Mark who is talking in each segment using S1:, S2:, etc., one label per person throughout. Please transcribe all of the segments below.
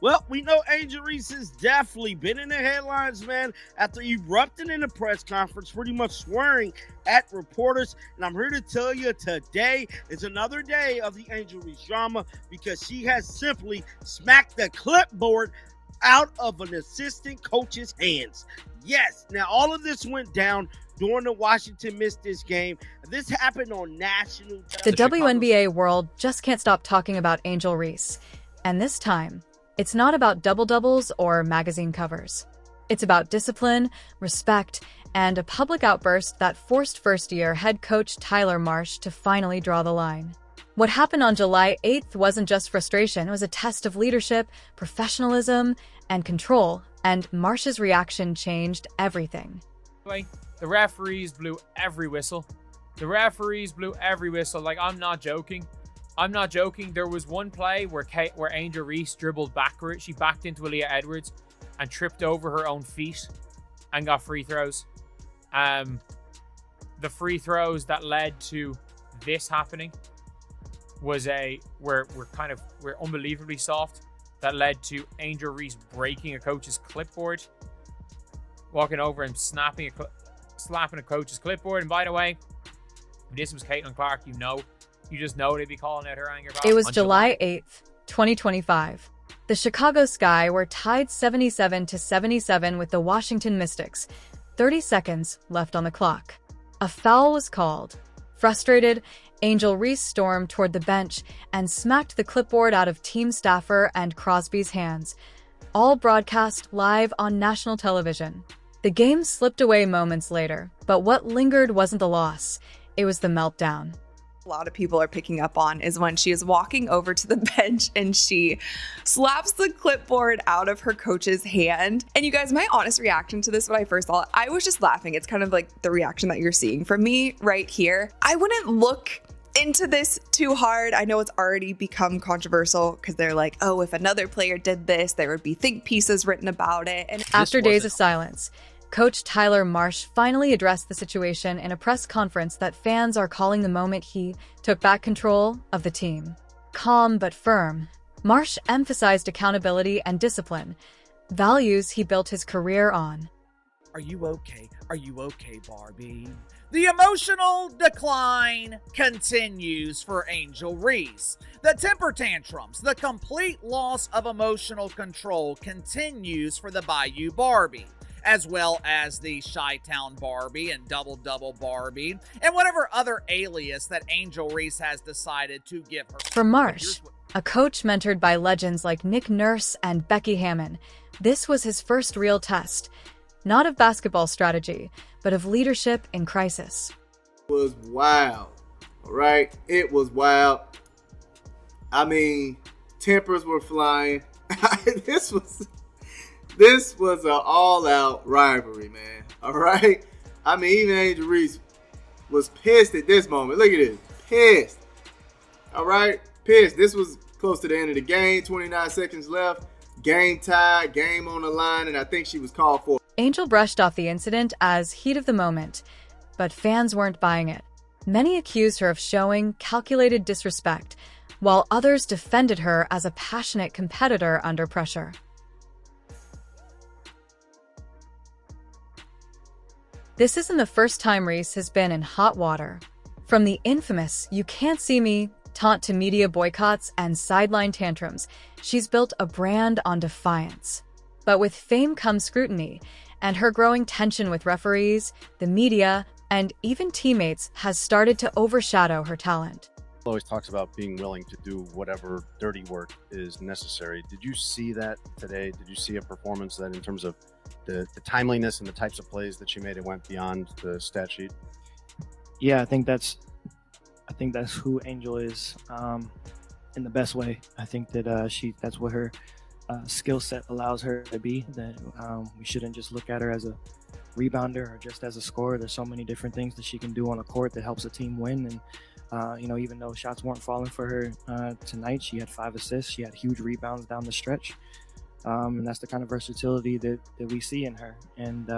S1: Well, we know Angel Reese has definitely been in the headlines, man, after erupting in a press conference, pretty much swearing at reporters. And I'm here to tell you today is another day of the Angel Reese drama because she has simply smacked the clipboard out of an assistant coach's hands. Yes, now all of this went down during the Washington Mystics game. This happened on national television.
S2: The WNBA world just can't stop talking about Angel Reese. And this time, it's not about double-doubles or magazine covers. It's about discipline, respect, and a public outburst that forced first-year head coach Tyler Marsh to finally draw the line. What happened on July 8th wasn't just frustration, it was a test of leadership, professionalism, and control, and Marsh's reaction changed everything.
S3: The referees blew every whistle. Like, I'm not joking. There was one play where Angel Reese dribbled backward. She backed into Aaliyah Edwards and tripped over her own feet and got free throws. The free throws that led to this happening were unbelievably soft. That led to Angel Reese breaking a coach's clipboard, walking over and slapping a coach's clipboard. And by the way, if this was Caitlin Clark, you just know they'd be calling out her anger.
S2: It was July 8th, 2025. The Chicago Sky were tied 77-77 with the Washington Mystics. 30 seconds left on the clock. A foul was called. Frustrated, Angel Reese stormed toward the bench and smacked the clipboard out of team staffer and Crosby's hands, all broadcast live on national television. The game slipped away moments later, but what lingered wasn't the loss, it was the meltdown.
S4: A lot of people are picking up on is when she is walking over to the bench and she slaps the clipboard out of her coach's hand. And you guys, my honest reaction to this when I first saw it, I was just laughing. It's kind of like the reaction that you're seeing from me right here. I wouldn't look into this too hard. I know it's already become controversial because they're like, oh, if another player did this, there would be think pieces written about it. And
S2: after days of silence, Coach Tyler Marsh finally addressed the situation in a press conference that fans are calling the moment he took back control of the team. Calm but firm, Marsh emphasized accountability and discipline, values he built his career on.
S5: Are you okay? Are you okay, Barbie? The emotional decline continues for Angel Reese. The temper tantrums, the complete loss of emotional control continues for the Bayou Barbie, as well as the Chi-Town Barbie and Double Barbie, and whatever other alias that Angel Reese has decided to give her.
S2: For Marsh, a coach mentored by legends like Nick Nurse and Becky Hammon, this was his first real test, not of basketball strategy, but of leadership in crisis.
S6: It was wild, all right? It was wild. I mean, tempers were flying. This was an all-out rivalry, man. All right? I mean, even Angel Reese was pissed at this moment. Look at this. Pissed. All right? Pissed. This was close to the end of the game. 29 seconds left. Game tied. Game on the line. And I think she was called for.
S2: Angel brushed off the incident as heat of the moment, but fans weren't buying it. Many accused her of showing calculated disrespect, while others defended her as a passionate competitor under pressure. This isn't the first time Reese has been in hot water. From the infamous "you can't see me" taunt to media boycotts and sideline tantrums, she's built a brand on defiance. But with fame comes scrutiny, and her growing tension with referees, the media, and even teammates has started to overshadow her talent.
S7: Always talks about being willing to do whatever dirty work is necessary. Did you see that today? Did you see a performance that in terms of the timeliness and the types of plays that she made, it went beyond the stat sheet?
S8: Yeah, I think that's who Angel is in the best way. I think that that's what her skill set allows her to be. That we shouldn't just look at her as a rebounder or just as a scorer. There's so many different things that she can do on a court that helps a team win. And even though shots weren't falling for her tonight, she had 5 assists. She had huge rebounds down the stretch. And that's the kind of versatility that we see in her. And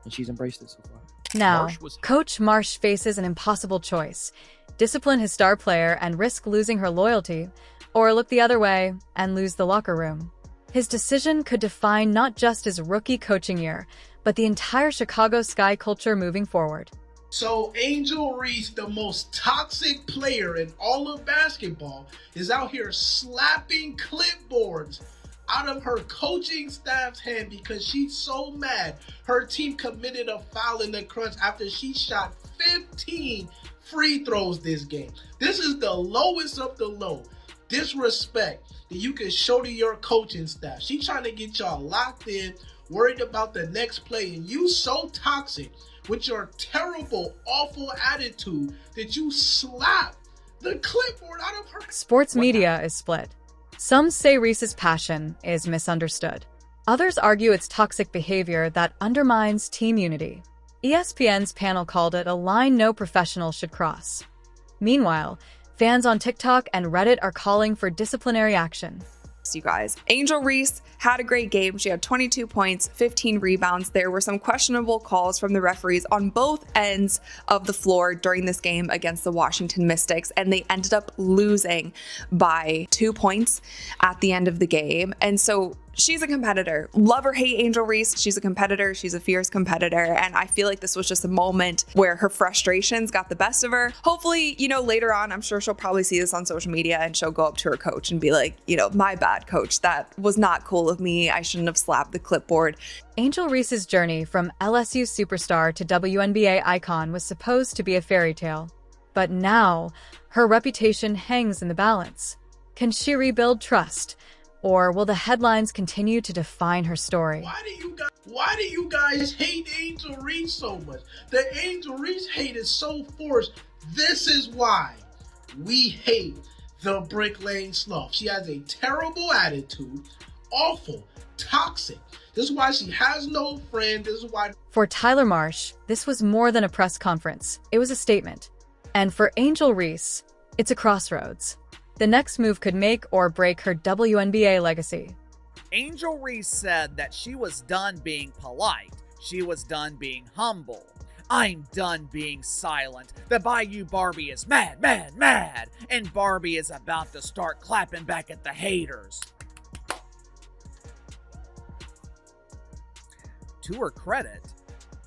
S8: she's embraced it so far.
S2: Now, Coach Marsh faces an impossible choice: discipline his star player and risk losing her loyalty, or look the other way and lose the locker room. His decision could define not just his rookie coaching year, but the entire Chicago Sky culture moving forward.
S9: So Angel Reese, the most toxic player in all of basketball, is out here slapping clipboards out of her coaching staff's hand because she's so mad her team committed a foul in the crunch after she shot 15 free throws this game. This is the lowest of the low disrespect that you can show to your coaching staff. She's trying to get y'all locked in, worried about the next play, and you so toxic with your terrible, awful attitude that you slap the clipboard out of her.
S2: Sports media is split. Some say Reese's passion is misunderstood. Others argue it's toxic behavior that undermines team unity. ESPN's panel called it a line no professional should cross. Meanwhile, fans on TikTok and Reddit are calling for disciplinary action.
S4: You guys, Angel Reese had a great game. She had 22 points, 15 rebounds. There were some questionable calls from the referees on both ends of the floor during this game against the Washington Mystics, and they ended up losing by 2 points at the end of the game. And so she's a competitor. Love or hate Angel Reese, she's a competitor. She's a fierce competitor. And I feel like this was just a moment where her frustrations got the best of her. Hopefully, later on, I'm sure she'll probably see this on social media and she'll go up to her coach and be like, my bad, coach. That was not cool of me. I shouldn't have slapped the clipboard.
S2: Angel Reese's journey from LSU superstar to WNBA icon was supposed to be a fairy tale. But now, her reputation hangs in the balance. Can she rebuild trust? Or will the headlines continue to define her story?
S9: Why do you guys hate Angel Reese so much? The Angel Reese hate is so forced. This is why we hate the Brick Lane Slough. She has a terrible attitude, awful, toxic. This is why she has no friend. This is why.
S2: For Tyler Marsh, this was more than a press conference. It was a statement. And for Angel Reese, it's a crossroads. The next move could make or break her WNBA legacy.
S5: Angel Reese said that she was done being polite. She was done being humble. I'm done being silent. The Bayou Barbie is mad, mad, mad. And Barbie is about to start clapping back at the haters. To her credit,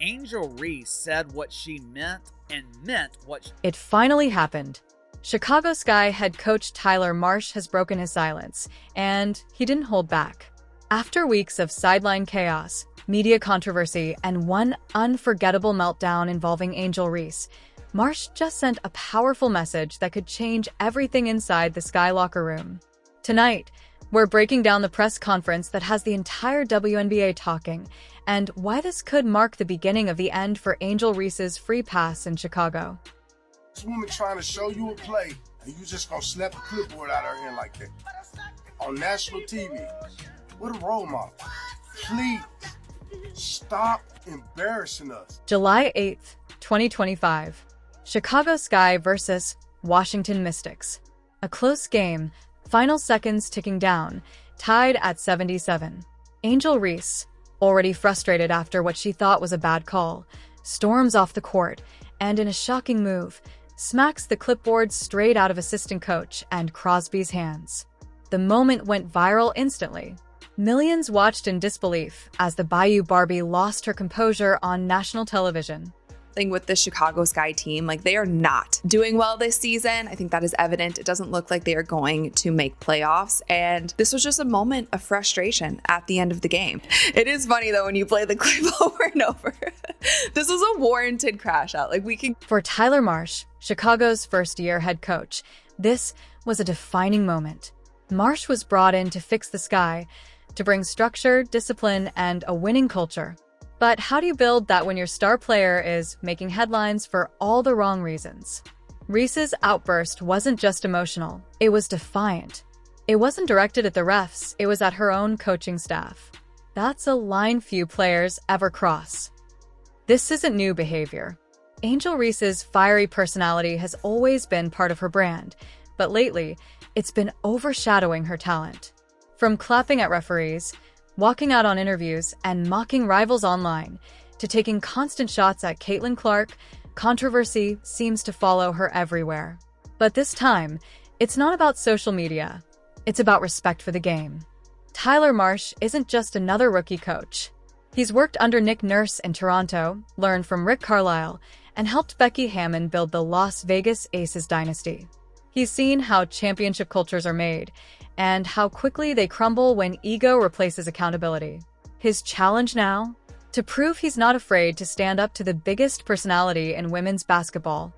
S5: Angel Reese said what she meant and meant what
S2: It finally happened. Chicago Sky head coach Tyler Marsh has broken his silence, and he didn't hold back. After weeks of sideline chaos, media controversy, and one unforgettable meltdown involving Angel Reese, Marsh just sent a powerful message that could change everything inside the Sky locker room. Tonight, we're breaking down the press conference that has the entire WNBA talking, and why this could mark the beginning of the end for Angel Reese's free pass in Chicago.
S10: This woman trying to show you a play, and you just gonna slap a clipboard out of her hand like that. On national TV. What a role model. Please, stop embarrassing us.
S2: July 8th, 2025. Chicago Sky versus Washington Mystics. A close game, final seconds ticking down, tied at 77. Angel Reese, already frustrated after what she thought was a bad call, storms off the court, and in a shocking move, smacks the clipboard straight out of assistant coach and Crosby's hands. The moment went viral instantly. Millions watched in disbelief as the Bayou Barbie lost her composure on national television.
S4: With the Chicago Sky team, they are not doing well this season. I think that is evident. It doesn't look like they are going to make playoffs. And this was just a moment of frustration at the end of the game. It is funny though, when you play the clip over and over. This was a warranted crash out.
S2: For Tyler Marsh, Chicago's first-year head coach, this was a defining moment. Marsh was brought in to fix the Sky, to bring structure, discipline, and a winning culture. But how do you build that when your star player is making headlines for all the wrong reasons? Reese's outburst wasn't just emotional, it was defiant. It wasn't directed at the refs, it was at her own coaching staff. That's a line few players ever cross. This isn't new behavior. Angel Reese's fiery personality has always been part of her brand, but lately, it's been overshadowing her talent. From clapping at referees, walking out on interviews, and mocking rivals online, to taking constant shots at Caitlin Clark, controversy seems to follow her everywhere. But this time, it's not about social media. It's about respect for the game. Tyler Marsh isn't just another rookie coach. He's worked under Nick Nurse in Toronto, learned from Rick Carlisle, and helped Becky Hammon build the Las Vegas Aces dynasty. He's seen how championship cultures are made and how quickly they crumble when ego replaces accountability. His challenge now? To prove he's not afraid to stand up to the biggest personality in women's basketball,